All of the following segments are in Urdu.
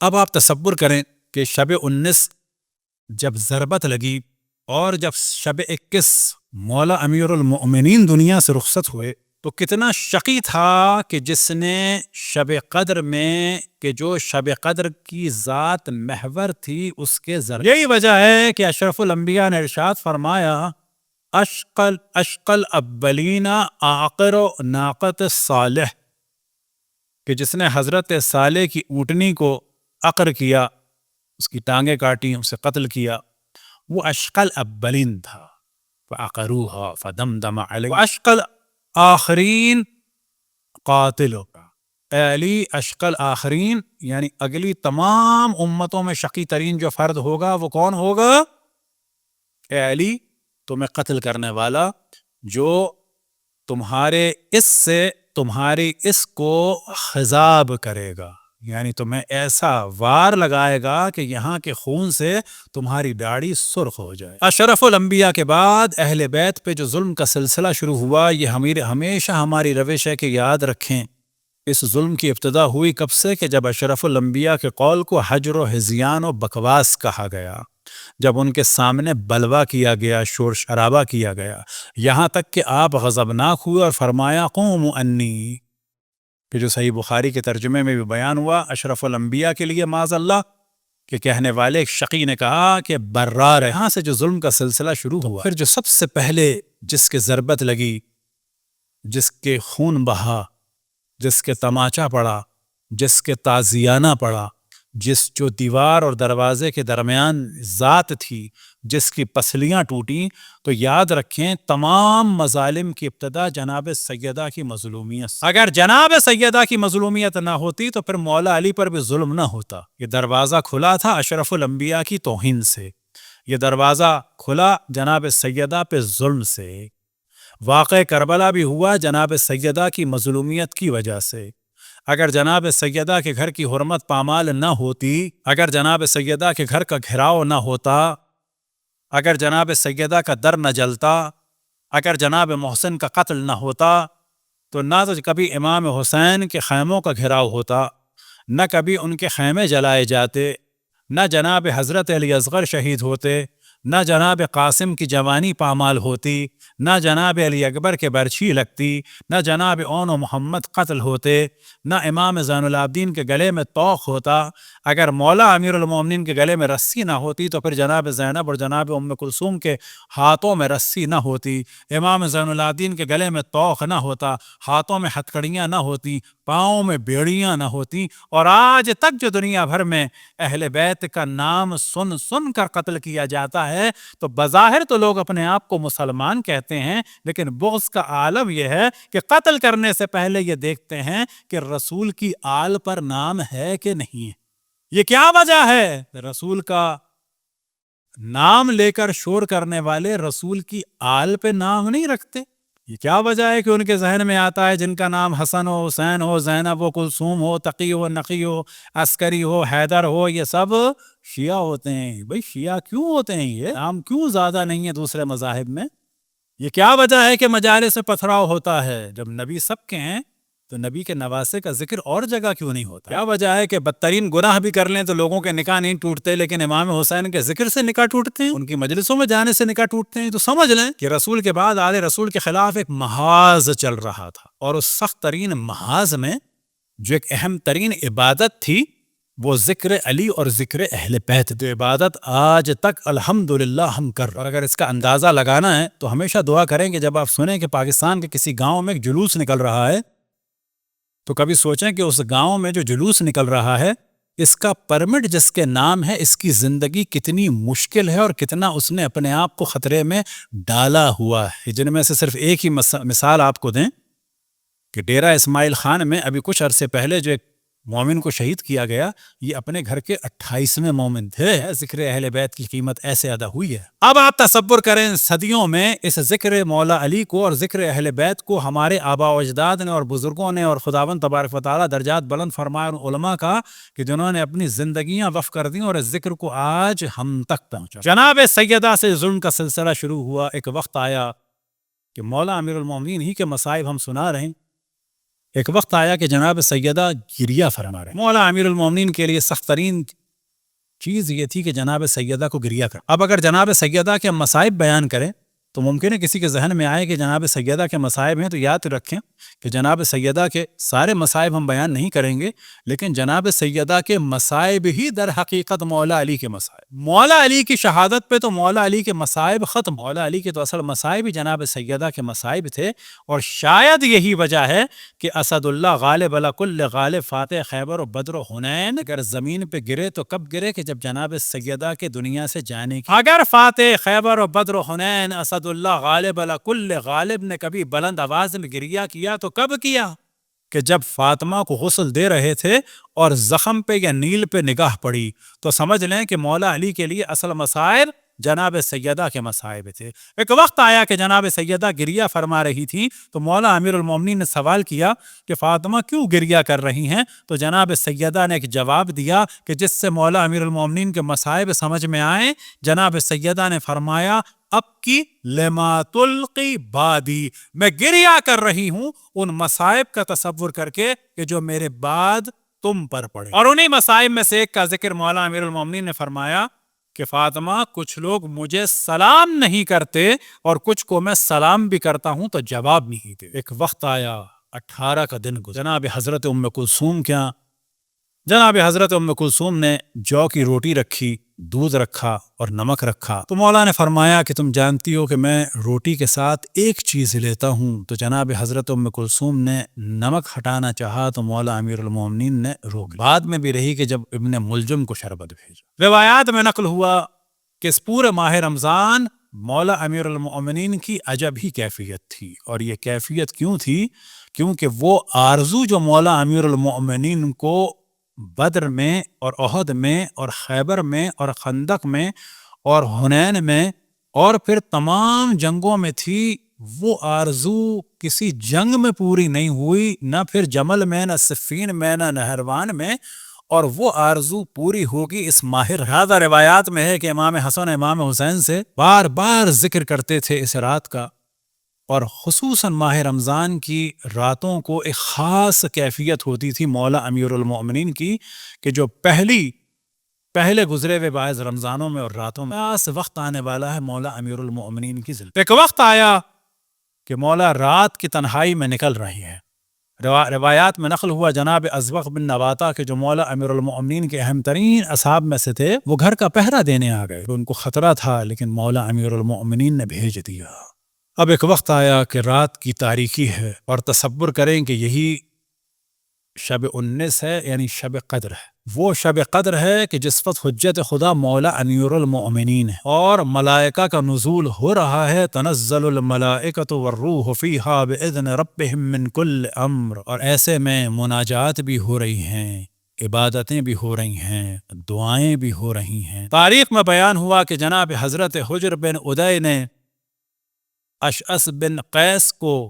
اب آپ تصور کریں کہ شب 19 جب ضربت لگی اور جب شب 21 مولا امیر المؤمنین دنیا سے رخصت ہوئے تو کتنا شقی تھا کہ جس نے شب قدر میں کہ جو شب قدر کی ذات محور تھی اس کے یہی وجہ ہے کہ اشرف الانبیاء نے ارشاد فرمایا اشقل اولین آخر ناقت صالح، کہ جس نے حضرت صالح کی اونٹنی کو عقر کیا، اس کی ٹانگیں کاٹی، اسے قتل کیا، وہ اشقل اولین تھا، فعقروها فدمدم علیہ اشقل آخرین قاتلوں کا، اے علی اشقل آخرین یعنی اگلی تمام امتوں میں شقی ترین جو فرد ہوگا وہ کون ہوگا؟ اے علی تمہیں قتل کرنے والا جو تمہارے اس سے تمہاری اس کو خضاب کرے گا، یعنی تمہیں ایسا وار لگائے گا کہ یہاں کے خون سے تمہاری داڑھی سرخ ہو جائے۔ اشرف الانبیاء کے بعد اہل بیت پہ جو ظلم کا سلسلہ شروع ہوا، یہ ہمیشہ ہماری روش ہے کہ یاد رکھیں اس ظلم کی ابتدا ہوئی کب سے؟ کہ جب اشرف الانبیاء کے قول کو حجر و ہذیان و بکواس کہا گیا، جب ان کے سامنے بلوا کیا گیا، شور شرابہ کیا گیا، یہاں تک کہ آپ غضبناک ہوئے اور فرمایا قوموا انی، کہ جو صحیح بخاری کے ترجمے میں بھی بیان ہوا اشرف الانبیاء کے لیے معاذ اللہ کہ کہنے والے ایک شقی نے کہا کہ برار ہے۔ یہاں سے جو ظلم کا سلسلہ شروع ہوا، پھر جو سب سے پہلے جس کے ضربت لگی، جس کے خون بہا، جس کے تماچا پڑا، جس کے تازیانہ پڑا، جو دیوار اور دروازے کے درمیان ذات تھی، جس کی پسلیاں ٹوٹیں، تو یاد رکھیں تمام مظالم کی ابتدا جناب سیدہ کی مظلومیت۔ اگر جناب سیدہ کی مظلومیت نہ ہوتی تو پھر مولا علی پر بھی ظلم نہ ہوتا۔ یہ دروازہ کھلا تھا اشرف الانبیاء کی توہین سے، یہ دروازہ کھلا جناب سیدہ پہ ظلم سے۔ واقع کربلا بھی ہوا جناب سیدہ کی مظلومیت کی وجہ سے۔ اگر جناب سیدہ کے گھر کی حرمت پامال نہ ہوتی، اگر جناب سیدہ کے گھر کا گھراؤ نہ ہوتا، اگر جناب سیدہ کا در نہ جلتا، اگر جناب محسن کا قتل نہ ہوتا، تو نہ تو کبھی امام حسین کے خیموں کا گھراؤ ہوتا، نہ کبھی ان کے خیمے جلائے جاتے، نہ جناب حضرت علی اصغر شہید ہوتے، نہ جناب قاسم کی جوانی پامال ہوتی، نہ جناب علی اکبر کے برچھی لگتی، نہ جناب اون و محمد قتل ہوتے، نہ امام زین العابدین کے گلے میں طوق ہوتا۔ اگر مولا امیر المومنین کے گلے میں رسی نہ ہوتی تو پھر جناب زینب اور جناب ام کلثوم کے ہاتھوں میں رسی نہ ہوتی، امام زین العابدین کے گلے میں طوق نہ ہوتا، ہاتھوں میں ہتھکڑیاں نہ ہوتی، پاؤں میں بیڑیاں نہ ہوتی، اور آج تک جو دنیا بھر میں اہل بیت کا نام سن سن کر قتل کیا جاتا ہے تو بظاہر تو لوگ اپنے آپ کو مسلمان کہتے ہیں، لیکن بغض کا عالم یہ ہے کہ قتل کرنے سے پہلے یہ دیکھتے ہیں کہ رسول کی آل پر نام ہے کہ نہیں ہے۔ یہ کیا وجہ ہے؟ رسول کا نام لے کر شور کرنے والے رسول کی آل پہ نام نہیں رکھتے۔ یہ کیا وجہ ہے کہ ان کے ذہن میں آتا ہے جن کا نام حسن ہو، حسین ہو، زینب ہو، کلثوم ہو، تقی ہو، نقی ہو، عسکری ہو، حیدر ہو، یہ سب شیعہ ہوتے ہیں۔ بھئی شیعہ کیوں ہوتے ہیں؟ یہ نام کیوں زیادہ نہیں ہے دوسرے مذاہب میں؟ یہ کیا وجہ ہے کہ مجالس سے پتھراؤ ہوتا ہے؟ جب نبی سب کے ہیں تو نبی کے نواسے کا ذکر اور جگہ کیوں نہیں ہوتا؟ کیا وجہ ہے کہ بدترین گناہ بھی کر لیں تو لوگوں کے نکاح نہیں ٹوٹتے، لیکن امام حسین کے ذکر سے نکاح ٹوٹتے ہیں، ان کی مجلسوں میں جانے سے نکاح ٹوٹتے ہیں؟ تو سمجھ لیں کہ رسول کے بعد آل رسول کے خلاف ایک محاذ چل رہا تھا، اور اس سخت ترین محاذ میں جو ایک اہم ترین عبادت تھی وہ ذکر علی اور ذکر اہل بیت، جو عبادت آج تک الحمدللہ ہم کر رہے ہیں۔ اور اگر اس کا اندازہ لگانا ہے تو ہمیشہ دعا کریں کہ جب آپ سنیں کہ پاکستان کے کسی گاؤں میں ایک جلوس نکل رہا ہے تو کبھی سوچیں کہ اس گاؤں میں جو جلوس نکل رہا ہے اس کا پرمٹ جس کے نام ہے، اس کی زندگی کتنی مشکل ہے اور کتنا اس نے اپنے آپ کو خطرے میں ڈالا ہوا ہے۔ جن میں سے صرف ایک ہی مثال آپ کو دیں کہ ڈیرہ اسماعیل خان میں ابھی کچھ عرصے پہلے جو ایک مومن کو شہید کیا گیا، یہ اپنے گھر کے 28ویں مومن تھے۔ ذکر اہل بیت کی قیمت ایسے ادا ہوئی ہے۔ اب آپ تصور کریں صدیوں میں اس ذکر مولا علی کو اور ذکر اہل بیت کو ہمارے آباء و اجداد نے اور بزرگوں نے اور خداوند تبارک و تعالیٰ درجات بلند فرمائے اور علماء کا کہ جنہوں نے اپنی زندگیاں وقف کر دیں اور اس ذکر کو آج ہم تک پہنچا۔ جناب سیدہ سے ظلم کا سلسلہ شروع ہوا، ایک وقت آیا کہ مولا امیر المومنین ہی کے مصائب ہم سنا رہے ہیں ایک وقت آیا کہ جناب سیدہ گریہ فرما رہے. مولا امیر المومنین کے لیے سخت ترین چیز یہ تھی کہ جناب سیدہ کو گریہ کر. اب اگر جناب سیدہ کے مصائب بیان کریں تو ممکن ہے کسی کے ذہن میں آئے کہ جناب سیدہ کے مصائب ہیں، تو یاد رکھیں کہ جناب سیدہ کے سارے مصائب ہم بیان نہیں کریں گے، لیکن جناب سیدہ کے مصائب ہی در حقیقت مولا علی کے مصائب. مولا علی کی شہادت پہ تو مولا علی کے مصائب ختم. مولا علی کے تو اصل مصائب ہی جناب سیدہ کے مصائب تھے، اور شاید یہی وجہ ہے کہ اسد اللہ غالب علی کل غالب، فاتح خیبر و بدر و حنین اگر زمین پہ گرے تو کب گرے؟ کہ جب جناب سیدہ کے دنیا سے جانے کی. اگر فاتح خیبر و بدر و حنین اسد اللہ غالب علی کل غالب نے کبھی بلند آواز میں گریہ کیا تو کب کیا؟ کہ جب فاطمہ کو غسل دے رہے تھے اور زخم پہ یا نیل پہ نگاہ پڑی، تو سمجھ لیں کہ مولا علی کے لیے اصل مصائب جناب سیدہ کے مصائب تھے. ایک وقت آیا کہ جناب سیدہ گریہ فرما رہی تھی تو مولا امیر المومنین نے سوال کیا کہ فاطمہ کیوں گریہ کر رہی ہیں؟ تو جناب سیدہ نے ایک جواب دیا کہ جس سے مولا امیر المومنین کے مصائب سمجھ میں آئیں. جناب سیدہ نے فرمایا اب کی لما تلقی بادی، میں گریہ کر رہی ہوں ان مصائب کا تصور کر کے کہ جو میرے بعد تم پر پڑے. اور انہی مصائب میں سے ایک کا ذکر مولا امیر المومنین نے فرمایا کہ فاطمہ کچھ لوگ مجھے سلام نہیں کرتے اور کچھ کو میں سلام بھی کرتا ہوں تو جواب نہیں دے. ایک وقت آیا 18 کا دن گزرا. جناب حضرت ام کلثوم جناب حضرت ام کلثوم نے جو کی روٹی رکھی، دودھ رکھا اور نمک رکھا. تو مولا نے فرمایا کہ تم جانتی ہو کہ میں روٹی کے ساتھ ایک چیز لیتا ہوں. تو جناب حضرت ام کلثوم نے نمک ہٹانا چاہا تو مولا امیر المومنین نے روک. بعد میں بھی رہی کہ جب ابن ملجم کو شربت بھیجا. روایات میں نقل ہوا کہ اس پورے ماہ رمضان مولا امیر المومنین کی عجب ہی کیفیت تھی. اور یہ کیفیت کیوں تھی؟ کیونکہ وہ آرزو جو مولا امیر المومنین کو بدر میں اور احد میں اور خیبر میں اور خندق میں اور حنین میں اور پھر تمام جنگوں میں تھی، وہ آرزو کسی جنگ میں پوری نہیں ہوئی، نہ پھر جمل میں، نہ صفین میں، نہ نہروان میں، اور وہ آرزو پوری ہوگی اس ماہ. لہذا روایات میں ہے کہ امام حسن امام حسین سے بار بار ذکر کرتے تھے اس رات کا، اور خصوصاً ماہ رمضان کی راتوں کو ایک خاص کیفیت ہوتی تھی مولا امیر المومنین کی کہ جو پہلے گزرے ہوئے بعض رمضانوں میں اور راتوں میں خاص وقت آنے والا ہے مولا امیر المومنین کی زندگی. ایک وقت آیا کہ مولا رات کی تنہائی میں نکل رہی ہے. روایات میں نقل ہوا جناب ازبغ بن نباتہ کے جو مولا امیر المومنین کے اہم ترین اصحاب میں سے تھے، وہ گھر کا پہرا دینے آ گئے. ان کو خطرہ تھا لیکن مولا امیر المومنین نے بھیج دیا. اب ایک وقت آیا کہ رات کی تاریکی ہے، اور تصور کریں کہ یہی شب 19 ہے، یعنی شب قدر ہے. وہ شب قدر ہے کہ جس وقت حجت خدا مولا امیر المؤمنین ہے اور ملائکہ کا نزول ہو رہا ہے. تنزل الملائکۃ والروح فیہا باذن ربہم من کل امر. اور ایسے میں مناجات بھی ہو رہی ہیں، عبادتیں بھی ہو رہی ہیں، دعائیں بھی ہو رہی ہیں. تاریخ میں بیان ہوا کہ جناب حضرت حجر بن ادے نے اشعث بن قیس کو،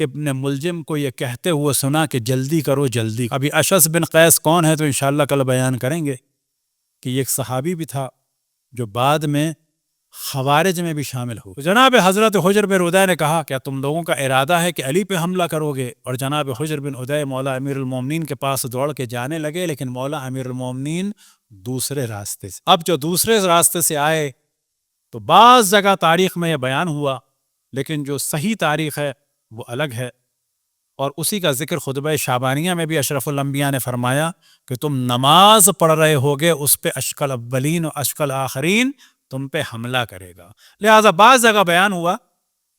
ابن ملجم کو، یہ کہتے ہوئے سنا کہ جلدی کرو جلدی. ابھی اشعث بن قیس کون ہے تو انشاءاللہ کل بیان کریں گے کہ یہ ایک صحابی بھی تھا جو بعد میں خوارج میں بھی شامل ہو. جناب حضرت حجر بن ادے نے کہا کیا تم لوگوں کا ارادہ ہے کہ علی پہ حملہ کرو گے؟ اور جناب حجر بن ادے مولا امیر المومنین کے پاس دوڑ کے جانے لگے، لیکن مولا امیر المومنین دوسرے راستے سے. اب جو دوسرے راستے سے آئے تو بعض جگہ تاریخ میں یہ بیان ہوا، لیکن جو صحیح تاریخ ہے وہ الگ ہے. اور اسی کا ذکر خطبہ شعبانیہ میں بھی اشرف الانبیاء نے فرمایا کہ تم نماز پڑھ رہے ہوگے، اس پہ اشکال اولین و اشکال آخرین تم پہ حملہ کرے گا. لہٰذا بعض جگہ بیان ہوا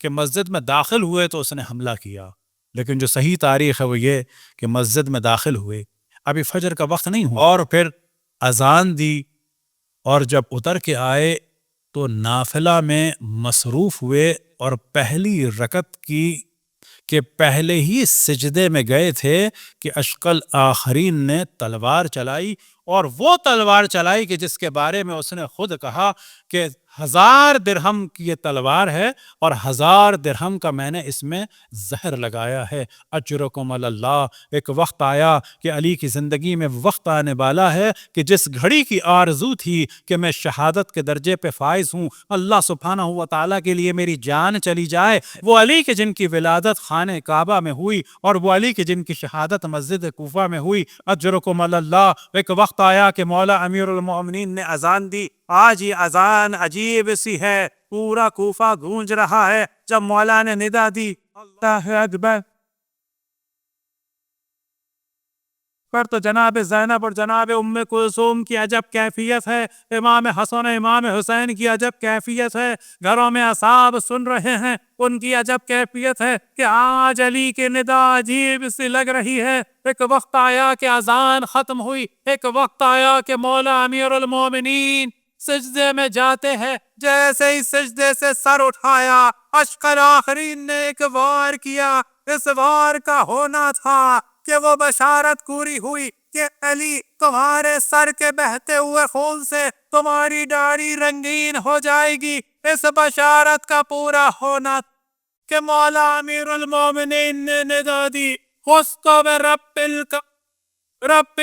کہ مسجد میں داخل ہوئے تو اس نے حملہ کیا، لیکن جو صحیح تاریخ ہے وہ یہ کہ مسجد میں داخل ہوئے، ابھی فجر کا وقت نہیں ہوا، اور پھر اذان دی، اور جب اتر کے آئے تو نافلہ میں مصروف ہوئے، اور پہلی رکعت کی کہ پہلے ہی سجدے میں گئے تھے کہ اشقل آخرین نے تلوار چلائی، اور وہ تلوار چلائی کہ جس کے بارے میں اس نے خود کہا کہ 1000 درہم کی یہ تلوار ہے اور 1000 درہم کا میں نے اس میں زہر لگایا ہے. اجرکم علی اللہ. ایک وقت آیا کہ علی کی زندگی میں وقت آنے والا ہے کہ جس گھڑی کی آرزو تھی کہ میں شہادت کے درجے پہ فائز ہوں, اللہ سبحانہ و تعالیٰ کے لیے میری جان چلی جائے, وہ علی کے جن کی ولادت خانہ کعبہ میں ہوئی اور وہ علی کے جن کی شہادت مسجد کوفہ میں ہوئی, اجرکم علی اللہ. ایک وقت آیا کہ مولا امیر المومنین نے اذان دی. آج یہ اذان عجیب سی ہے, پورا کوفہ گونج رہا ہے. جب مولا نے ندا دی اللہ اکبر, پر تو جناب زینب اور جناب ام کلثوم کی عجب کیفیت ہے, امام حسن امام حسین کی عجب کیفیت ہے, گھروں میں اصحاب سن رہے ہیں, ان کی عجب کیفیت ہے کہ آج علی کی ندا عجیب سی لگ رہی ہے. ایک وقت آیا کہ اذان ختم ہوئی, ایک وقت آیا کہ مولا امیر المومنین سجدے میں جاتے ہیں. جیسے ہی سجدے سے سر اٹھایا, اشقر آخرین نے ایک وار کیا. اس وار کا ہونا تھا کہ وہ بشارت پوری ہوئی کہ علی تمہارے سر کے بہتے ہوئے خون سے تمہاری داڑھی رنگین ہو جائے گی. اس بشارت کا پورا ہونا کہ مولا امیر المومنین نے ندا دی, خستو رب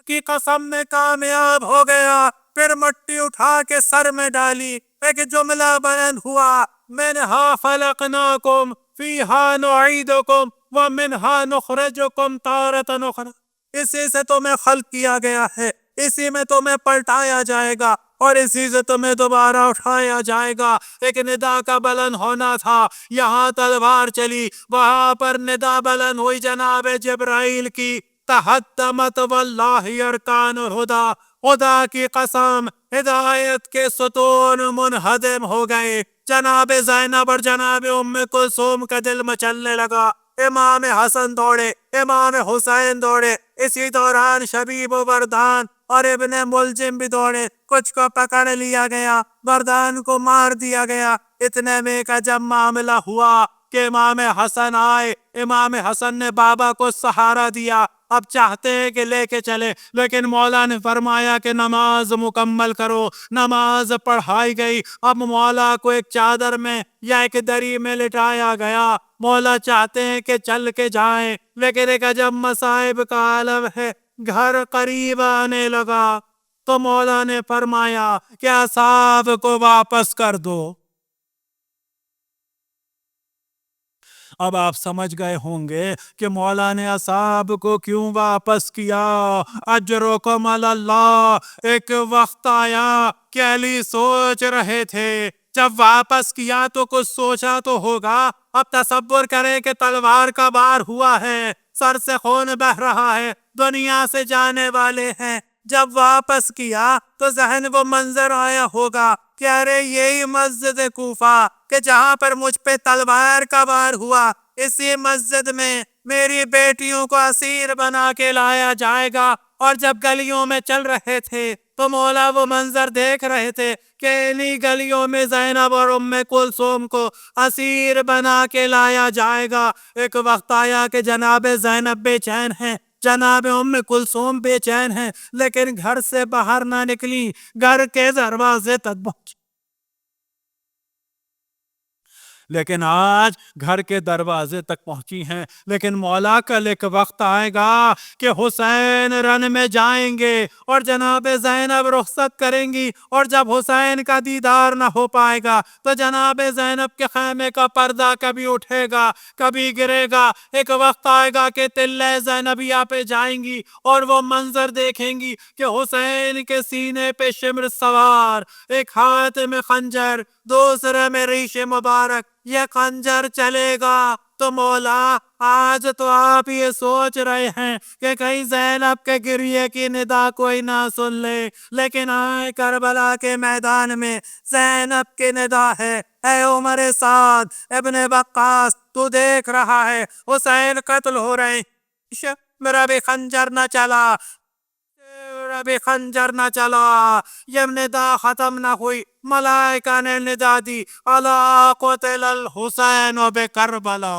کی قسم میں کامیاب ہو گیا. پھر مٹی اٹھا کے سر میں ڈالی, ایک جملہ بلند ہوا, منہا خلقناکم فیہا نعیدکم ومنہا نخرجکم تارۃ اخری. اسی سے تمہیں خلق کیا گیا ہے, اسی میں تمہیں پلٹایا جائے گا اور اسی سے تمہیں دوبارہ اٹھایا جائے گا. ایک ندا کا بلند ہونا تھا, یہاں تلوار چلی, وہاں پر ندا بلند ہوئی جناب جبرائیل کی, تحدمت واللہ ارکان الہدی, خدا کی قسم ہدایت کے ستون منہدم ہو گئے. جناب زینب اور جناب ام کلثوم کا دل مچلنے لگا. امام حسن دوڑے, امام حسین دوڑے, اسی دوران شبیب و وردان اور ابن ملجم بھی دوڑے. کچھ کو پکڑ لیا گیا, وردان کو مار دیا گیا. اتنے میں کا جب معاملہ ہوا کہ امام حسن آئے, امام حسن نے بابا کو سہارا دیا. اب چاہتے ہیں کہ لے کے چلے, لیکن مولا نے فرمایا کہ نماز مکمل کرو. نماز پڑھائی گئی. اب مولا کو ایک چادر میں یا ایک دری میں لٹایا گیا. مولا چاہتے ہیں کہ چل کے جائیں, لیکن ایک عجب مصائب کا عالم ہے. گھر قریب آنے لگا تو مولا نے فرمایا کہ اصحاب کو واپس کر دو. اب آپ سمجھ گئے ہوں گے کہ مولا نے اصحاب کو کیوں واپس کیا. اجرکم علی اللہ. ایک وقت آیا کہ علی سوچ رہے تھے, جب واپس کیا تو کچھ سوچا تو ہوگا. اب تصور کریں کہ تلوار کا وار ہوا ہے, سر سے خون بہ رہا ہے, دنیا سے جانے والے ہیں. جب واپس کیا تو ذہن وہ منظر آیا ہوگا کہ ارے یہی مسجد کوفہ کہ جہاں پر مجھ پہ تلوار کا وار ہوا, اسی مسجد میں میری بیٹیوں کو اسیر بنا کے لایا جائے گا. اور جب گلیوں میں چل رہے تھے تو مولا وہ منظر دیکھ رہے تھے کہ انہی گلیوں میں زینب اور ام کلثوم کو اسیر بنا کے لایا جائے گا. ایک وقت آیا کہ جناب زینب بے چین ہیں, جناب ام کلثوم بے چین ہیں, لیکن گھر سے باہر نہ نکلی, گھر کے دروازے تک پہنچی. لیکن آج گھر کے دروازے تک پہنچی ہیں, لیکن مولا کل ایک وقت آئے گا کہ حسین رن میں جائیں گے اور جناب زینب رخصت کریں گی, اور جب حسین کا دیدار نہ ہو پائے گا تو جناب زینب کے خیمے کا پردہ کبھی اٹھے گا کبھی گرے گا. ایک وقت آئے گا کہ تلے زینبیہ پہ جائیں گی اور وہ منظر دیکھیں گی کہ حسین کے سینے پہ شمر سوار, ایک ہاتھ میں خنجر, دوسرے میں ریش مبارک, یہ خنجر چلے گا. تو مولا آج تو آپ یہ سوچ رہے ہیں کہ کہیں زینب کے گریے کی ندا کوئی نہ سن لے, لیکن آئے کربلا کے میدان میں زینب کی ندا ہے. اے عمر سعد ابن وقاص, تو دیکھ رہا ہے حسین قتل ہو رہے ہیں, میرا بھی خنجر نہ چلا, میرا بھی خنجر نہ چلا. یہ ندا ختم نہ ہوئی, ملائکہ نے ندا دی, الا قتل الحسین بکربلا.